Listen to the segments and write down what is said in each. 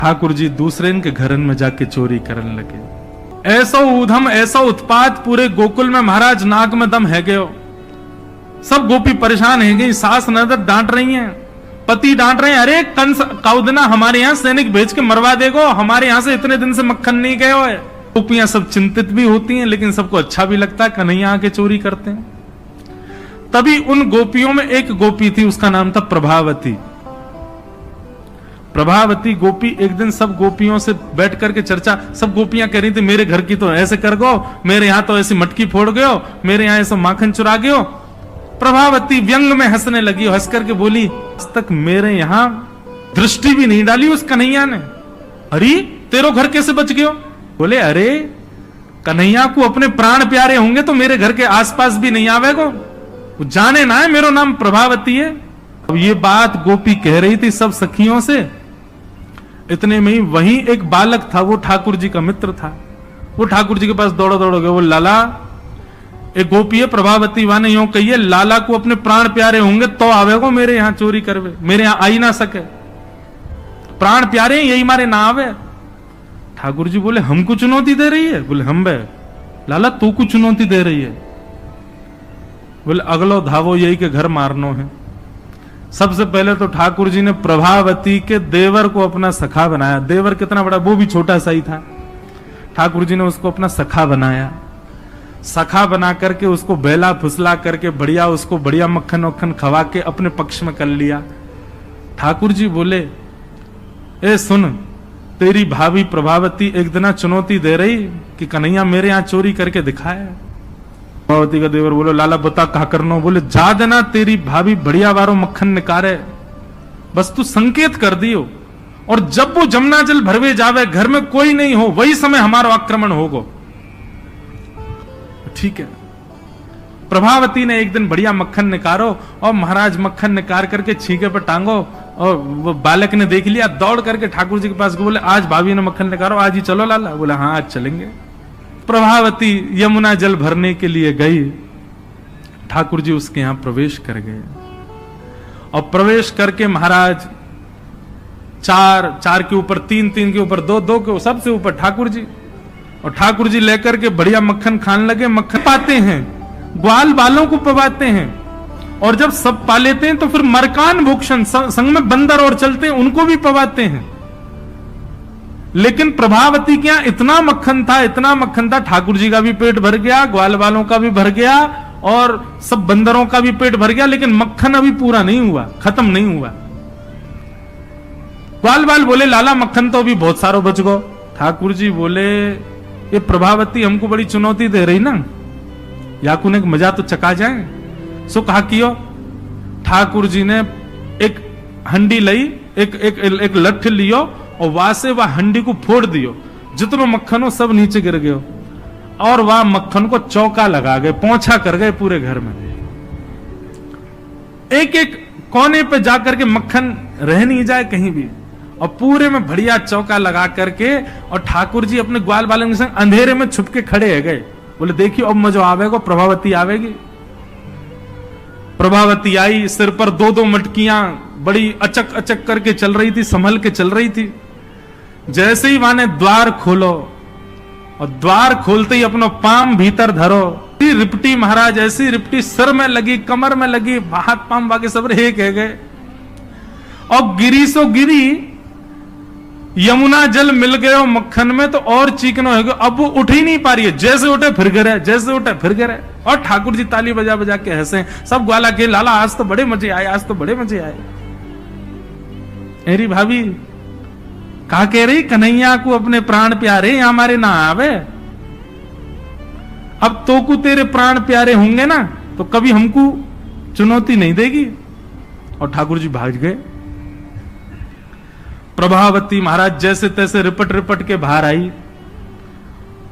ठाकुर जी दूसरे इनके घरन में जाके चोरी करने लगे। ऐसा ऊधम ऐसा उत्पात पूरे गोकुल में, महाराज नाक में दम है गयो। सब गोपी परेशान है गई, सास नजर डांट रही हैं, पति डांट रहे हैं, अरे कंस काउदना हमारे यहाँ सैनिक भेज के मरवा देगो, हमारे यहाँ से इतने दिन से मक्खन नहीं गयो है। गोपियां सब चिंतित भी होती हैं, लेकिन सबको अच्छा भी लगता है, कन्हैया आके चोरी करते हैं। तभी उन गोपियों में एक गोपी थी, उसका नाम था प्रभावती। प्रभावती गोपी एक दिन सब गोपियों से बैठ करके चर्चा, सब गोपियां कह रही थी मेरे घर की तो ऐसे कर गो, मेरे यहां तो ऐसी मटकी फोड़ गयो, मेरे यहां ऐसा माखन चुरा गयो। प्रभावती व्यंग में हंसने लगी, हंस करके बोली आज तक मेरे यहां दृष्टि भी नहीं डाली उस कन्हैया ने। अरे तेरो घर कैसे बच गयो? बोले अरे कन्हैया को अपने प्राण प्यारे होंगे तो मेरे घर के आसपास भी नहीं आवेगो, वो जाने ना है मेरा नाम प्रभावती है। अब ये बात गोपी कह रही थी सब सखियों से, इतने में ही वहीं एक बालक था, वो ठाकुर जी का मित्र था। वो ठाकुर जी के पास दौड़ो दौड़ो गए, वो लाला एक गोपी है प्रभावती वाने यूं कहिए, लाला को अपने प्राण प्यारे होंगे तो आवेगो मेरे यहां चोरी करवे, मेरे यहां आई ना सके, प्राण प्यारे यही मारे ना आवे। ठाकुर जी बोले हमको चुनौती दे रही है? बोले हम बे लाला तू को चुनौती दे रही है? बोले अगलो धावो यही के घर मारनो है। सबसे पहले तो ठाकुर जी ने प्रभावती के देवर को अपना सखा बनाया। देवर कितना बड़ा, वो भी छोटा सा ही था। ठाकुर जी ने उसको अपना सखा बनाया। सखा बना करके उसको बेला फुसला करके बढ़िया उसको बढ़िया मक्खन वक्खन खवा के अपने पक्ष में कर लिया। ठाकुर जी बोले ए सुन, तेरी भाभी प्रभावती एक दिन चुनौती दे रही कि कन्हैया मेरे यहां चोरी करके दिखाया। प्रभावती का देवर बोलो लाला बता कहा करनो? बोले जा देना तेरी भाभी बढ़िया वारो मक्खन निकारे, बस तू संकेत कर दियो, और जब वो जमुना जल भरवे जावे घर में कोई नहीं हो वही समय हमारा आक्रमण होगो। ठीक है। प्रभावती ने एक दिन बढ़िया मक्खन निकारो और महाराज मक्खन निकाल करके छीके पर टांगो, और वो बालक ने देख लिया, दौड़ करके ठाकुर जी के पास बोले आज भाभी ने मक्खन निकालो, आज ही चलो लाला। बोला हाँ आज चलेंगे। प्रभावती यमुना जल भरने के लिए गई, ठाकुर जी उसके यहां प्रवेश कर गए, और प्रवेश करके महाराज चार चार के ऊपर तीन, तीन के ऊपर दो, दो के सबसे ऊपर ठाकुर जी, और ठाकुर जी लेकर के बढ़िया मक्खन खाने लगे। मक्खन पाते हैं, ग्वाल बालों को पवाते हैं, और जब सब पा लेते हैं तो फिर मरकान भूषण संग में बंदर और चलते हैं उनको भी पवाते हैं। लेकिन प्रभावती के यहां इतना मक्खन था, इतना मक्खन था, ठाकुर जी का भी पेट भर गया, ग्वाल बालों का भी भर गया, और सब बंदरों का भी पेट भर गया, लेकिन मक्खन अभी पूरा नहीं हुआ, खत्म नहीं हुआ। ग्वाल बाल बोले लाला मक्खन तो अभी बहुत सारो बच गो। ठाकुर जी बोले ये प्रभावती हमको बड़ी चुनौती दे रही ना, याकुन एक मजा तो चका जाए। सो कहा कियो, ठाकुर जी ने एक हंडी लई, एक लठ लियो, और वहां से वह हंडी को फोड़ दियो, जितनो मक्खन हो सब नीचे गिर गयो, और वह मक्खन को चौका लगा गए, पोंछा कर गए पूरे घर में। एक एक कोने पे जाकर के मक्खन रह नहीं जाए कहीं भी, और पूरे में बढ़िया चौका लगा करके, और ठाकुर जी अपने ग्वाल बालों के संग अंधेरे में छुप के खड़े है गए। बोले देखियो अब मजा आवेगा, प्रभावती आवेगी। प्रभावती आई, सिर पर दो दो मटकियां बड़ी अचक अचक करके चल रही थी, संभल के चल रही थी। जैसे ही माने द्वार खोलो, और द्वार खोलते ही अपना पाम भीतर धरो, रिपटी महाराज ऐसी रिपटी सिर में लगी, कमर में लगी, हाथ पाम बाकी सब एक है गए, और गिरी सो गिरी, यमुना जल मिल गए मक्खन में तो और चीकनो है, अब वो उठ ही नहीं पा रही है, जैसे उठे फिर गिरे, जैसे उठे फिर गिरे। और ठाकुर जी ताली बजा बजा के हंसे, सब ग्वाला के लाला आज तो बड़े मजे आए, आज तो बड़े मजे आए। मेरी भाभी कहा कह रही कन्हैया को अपने प्राण प्यारे हमारे ना आवे, अब तो को तेरे प्राण प्यारे होंगे ना तो कभी हमको चुनौती नहीं देगी। और ठाकुर जी भाग गए। प्रभावती महाराज जैसे तैसे रिपट रिपट के बाहर आई,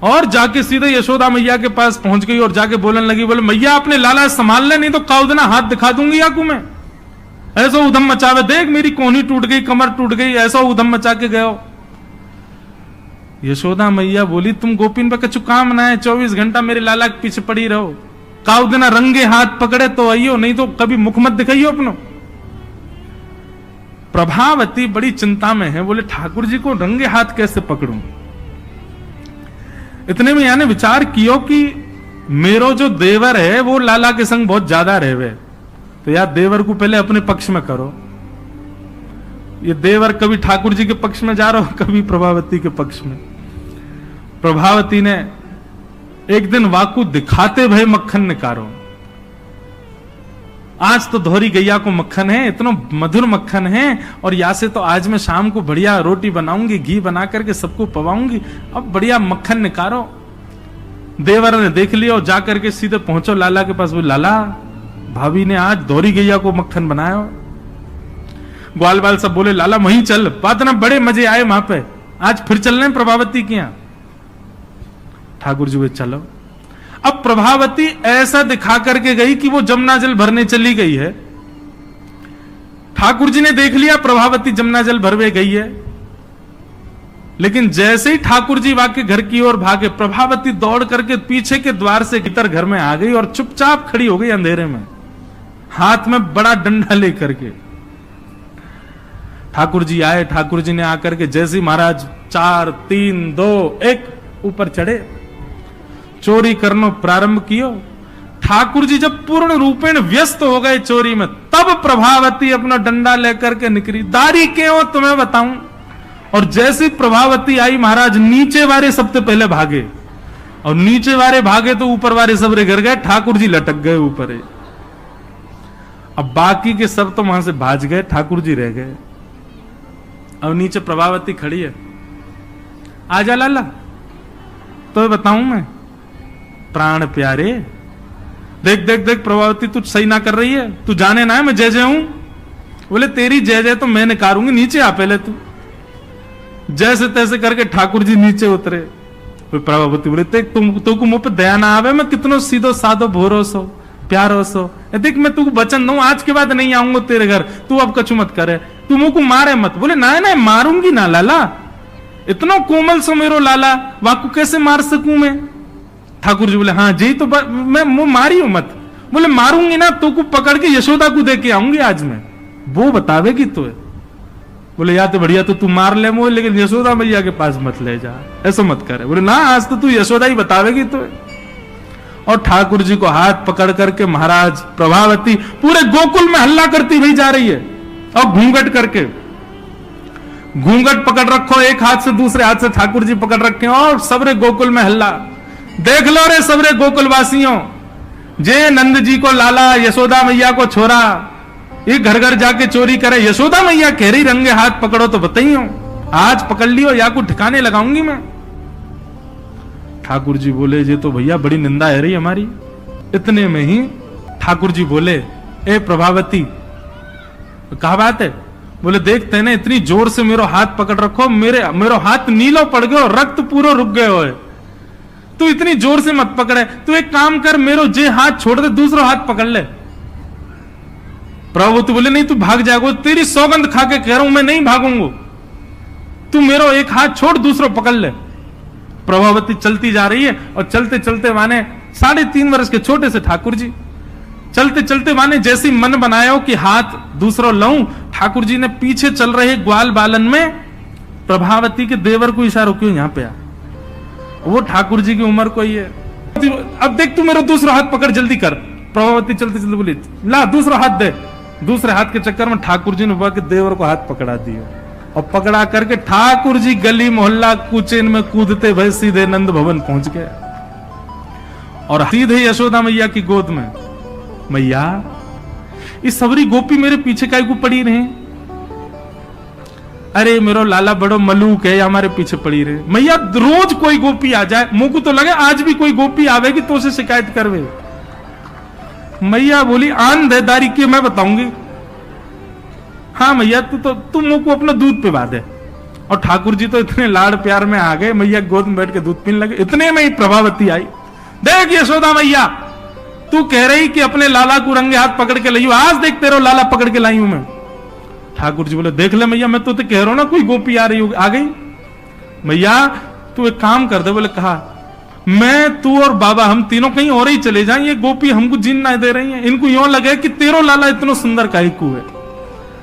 और जाके सीधे यशोदा मैया के पास पहुंच गई, और जाके बोलने लगी, बोले मैया अपने लाला संभाल ले, नहीं तो काउदना हाथ दिखा दूंगी याकू मैं। ऐसा उधम मचावे, देख मेरी कोहनी टूट गई, कमर टूट गई, ऐसा उधम मचा के गयो। यशोदा मैया बोली तुम गोपिन पे कछु काम ना है, 24 घंटा मेरे लाला के पीछे पड़ी रहो, काउदना रंगे हाथ पकड़े तो आइयो, नहीं तो कभी मुख मत दिखाइयो अपनो। प्रभावती बड़ी चिंता में है, बोले ठाकुर जी को रंगे हाथ कैसे पकड़ूं। इतने में यानी विचार कियो कि मेरो जो देवर है वो लाला के संग बहुत ज्यादा रहवे, तो यार देवर को पहले अपने पक्ष में करो। ये देवर कभी ठाकुर जी के पक्ष में जा रहा हो, कभी प्रभावती के पक्ष में। प्रभावती ने एक दिन वाकू दिखाते भय मक्खन निकारो। आज तो धोरी गैया को मक्खन है, इतना मधुर मक्खन है, और या से तो आज मैं शाम को बढ़िया रोटी बनाऊंगी, घी बना करके सबको पवाऊंगी, अब बढ़िया मक्खन निकारो। देवर ने देख लिया और जाकर के सीधे पहुंचो लाला के पास। वो लाला, भाभी ने आज धोरी गैया को मक्खन बनाया। ग्वाल बाल सब बोले लाला वहीं चल, बात ना बड़े मजे आए वहां पे, आज फिर चल रहे प्रभावती के यहां। ठाकुर जी वे चलो। अब प्रभावती ऐसा दिखा करके गई कि वो जमुना जल भरने चली गई है। ठाकुर जी ने देख लिया प्रभावती जमुना जल भरवे गई है, लेकिन जैसे ही ठाकुर जी वाके घर की ओर भागे, प्रभावती दौड़ करके पीछे के द्वार से भीतर घर में आ गई और चुपचाप खड़ी हो गई अंधेरे में, हाथ में बड़ा डंडा लेकर के। ठाकुर जी आए, ठाकुर जी ने आकर के जैसे ही महाराज 4 3 2 1 ऊपर चढ़े, चोरी करना प्रारंभ कियो। ठाकुर जी जब पूर्ण रूपेण व्यस्त हो गए चोरी में, तब प्रभावती अपना डंडा लेकर के निकली। दारी के हो तुम्हें बताऊं। और जैसे प्रभावती आई, महाराज नीचे वाले सबसे पहले भागे, और नीचे वाले भागे तो ऊपर वाले सब गिर गए, ठाकुर जी लटक गए ऊपर। अब बाकी के सब तो वहां से भाज गए, ठाकुर जी रह गए। अब नीचे प्रभावती खड़ी है, आजा लाला, तो बताऊं मैं प्राण प्यारे, देख देख देख प्रभावती तू सही ना कर रही है, तू जाने ना है मैं जय जय हूं। बोले तेरी जय जय तो मैं निकारूंगी, नीचे आ पहले तू। जैसे तैसे करके ठाकुर जी नीचे उतरे। प्रभावती बोले देख तुमको मुंह पे दया ना आवे, मैं कितनो सीधो साधो भोरो सो प्यारो सो, देख मैं तू वचन दूं आज के बाद नहीं आऊंगा तेरे घर, तू अब कछु मत करे, तू मुंह को मारे मत। बोले ना ना मारूंगी ना लाला, इतना कोमल सो मेरो लाला, वाकू कैसे मार सकूं मैं। ठाकुर जी बोले हाँ जी, तो मैं मुंह मारी हूं मत। बोले मारूंगी ना तो को पकड़ के यशोदा को दे के आऊंगी आज मैं, वो बतावेगी तो। बोले या तो बढ़िया, तो तू मार ले मुझे, लेकिन यशोदा मैया के पास मत ले जा, ऐसा मत करे। बोले ना आज तो तू यशोदा ही बतावेगी तो। और ठाकुर जी को हाथ पकड़ करके महाराज प्रभावती पूरे गोकुल में हल्ला करती हुई जा रही है, और घूंघट करके, घूंघट पकड़ रखो एक हाथ से, दूसरे हाथ से ठाकुर जी पकड़ रखे, और सबरे गोकुल में हल्ला। देख लो रे सबरे गोकुल वासियों, जे नंद जी को लाला, यशोदा मैया को छोरा, ये घर घर जाके चोरी करे, यशोदा मैया कह रही रंगे हाथ पकड़ो, तो बताइयो आज पकड़ लियो या को ठिकाने लगाऊंगी मैं। ठाकुर जी बोले ये तो भैया बड़ी निंदा है रही हमारी। इतने में ही ठाकुर जी बोले ए प्रभावती, कहा बात है। बोले देखते ना इतनी जोर से मेरो हाथ पकड़ रखो, मेरो हाथ नीलो पड़ गयो, रक्त पूरा रुक गयो है, तू इतनी जोर से मत पकड़े, तू एक काम कर, मेरो जे हाथ छोड़ दे दूसरा हाथ पकड़ ले। प्रभुवती बोले नहीं तू भाग जाएगा, तेरी सौगंध खा के कह रहा हूं मैं नहीं भागूंगा, तू मेरो एक हाथ छोड़ दूसरा पकड़ ले। प्रभावती चलती जा रही है, और चलते चलते माने 3.5 वर्ष के छोटे से ठाकुर जी चलते चलते माने जैसी मन बनाया हो कि हाथ दूसरा लाऊं, ठाकुर जी ने पीछे चल रहे ग्वाल बालन में प्रभावती के देवर को इशारा क्यों यहां पे आ, वो ठाकुर जी की उम्र को ही है। अब देख तू मेरा दूसरा हाथ पकड़ जल्दी कर। प्रभावती चलते चलते बोली ला दूसरा हाथ दे। दूसरे हाथ के चक्कर में ठाकुर जी ने के देवर को हाथ पकड़ा दिया, और पकड़ा करके ठाकुर जी गली मोहल्ला कुचेन में कूदते भय सीधे नंद भवन पहुंच गए, और सीधे यशोदा मैया की गोद में। मैया ये सबरी गोपी मेरे पीछे काहे को पड़ी रहे, अरे मेरो लाला बड़ो मलूक है, हमारे पीछे पड़ी रहे। मैया रोज कोई गोपी आ जाए, मुंह को तो लगे आज भी कोई गोपी आवेगी तो उसे शिकायत करवे। मैया बोली आंधेदारी की मैं बताऊंगी। हाँ मैया तू मुंह को अपना दूध पिला दे। और ठाकुर जी तो इतने लाड़ प्यार में आ गए, मैया गोद में बैठ के दूध पीने लगे। इतने में ही प्रभावती आई, देख यशोदा मैया तू कह रही कि अपने लाला को रंगे हाथ पकड़ के लाई, आज देख तेरा लाला पकड़ के लाई हूं मैं। ठाकुर जी बोले देख ले मैया, मैं तो कह रहा हूं ना कोई गोपी आ रही होगी, आ गई। मैया तू एक काम कर दे। बोले कहा, मैं तू और बाबा हम तीनों कहीं और ही चले जाएं, ये गोपी हमको जीन ना दे रही है, इनको यूं लगे कि तेरो लाला इतना सुंदर काहे को है।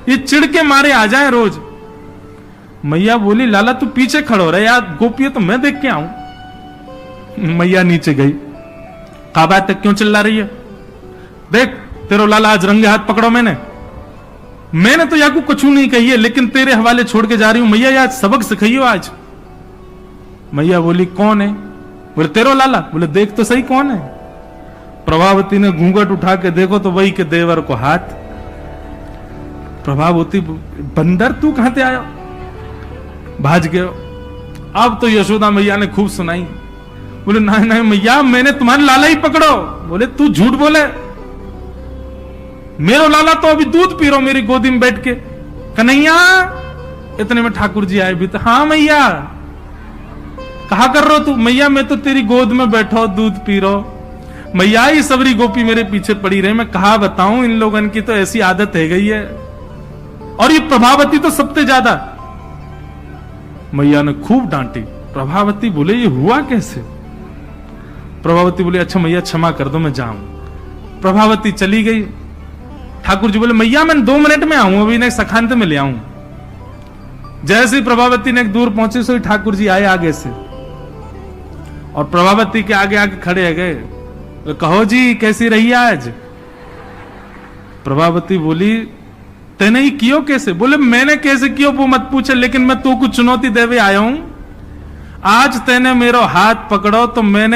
ये चिढ़ के मारे आ जाए रोज। मैया बोली लाला तू पीछे खड़ो रहे यार, गोपियां तो मैं देख के आऊं। मैया नीचे गई, कहा बात तक क्यों चिल्ला रही है, देख तेरो लाला आज रंगे हाथ पकड़ो। मैंने तो याकू कुछ नहीं कही है, लेकिन तेरे हवाले छोड़ के जा रही हूं। मैया यार सबक सिखाइयो आज। मैया बोली कौन है? बोले तेरो लाला। बोले देख तो सही कौन है। प्रभावती ने घूंघट उठा के देखो तो वही के देवर को हाथ। प्रभावती बंदर तू कहां से आया, भाज गयो। अब तो यशोदा मैया ने खूब सुनाई। बोले नहीं नहीं मैया मैंने तुम्हारे लाला ही पकड़ो। बोले तू झूठ बोले, मेरो लाला तो अभी दूध पी रहा मेरी गोदी में बैठ के। कन्हैया, इतने में ठाकुर जी आए भी तो, हाँ मैया कहा कर रहे हो तू? मैया मैं तो तेरी गोद में बैठा दूध पी रहा। मैया ही सबरी गोपी मेरे पीछे पड़ी रहे, मैं कहा बताऊं, इन लोगों की तो ऐसी आदत है गई है, और ये प्रभावती तो सबसे ज्यादा। मैया ने खूब डांटी। प्रभावती बोले ये हुआ कैसे? प्रभावती बोले अच्छा मैया क्षमा कर दो मैं जाऊं। प्रभावती चली गई। ठाकुर जी बोले मैया मैं 2 मिनट में आऊं, अभी ने सखांत में ले आऊं। जैसे प्रभावती ने दूर पहुंचे सो ठाकुर जी आए आगे से, और प्रभावती के आगे आगे खड़े है गए। तो कहो जी कैसी रही आज? प्रभावती बोली तेने ही कियो कैसे? बोले मैंने कैसे कियो वो मत पूछे, लेकिन मैं तू को चुनौती देवे आया हूं। आज तेने मेरो हाथ पकड़ो तो मैंने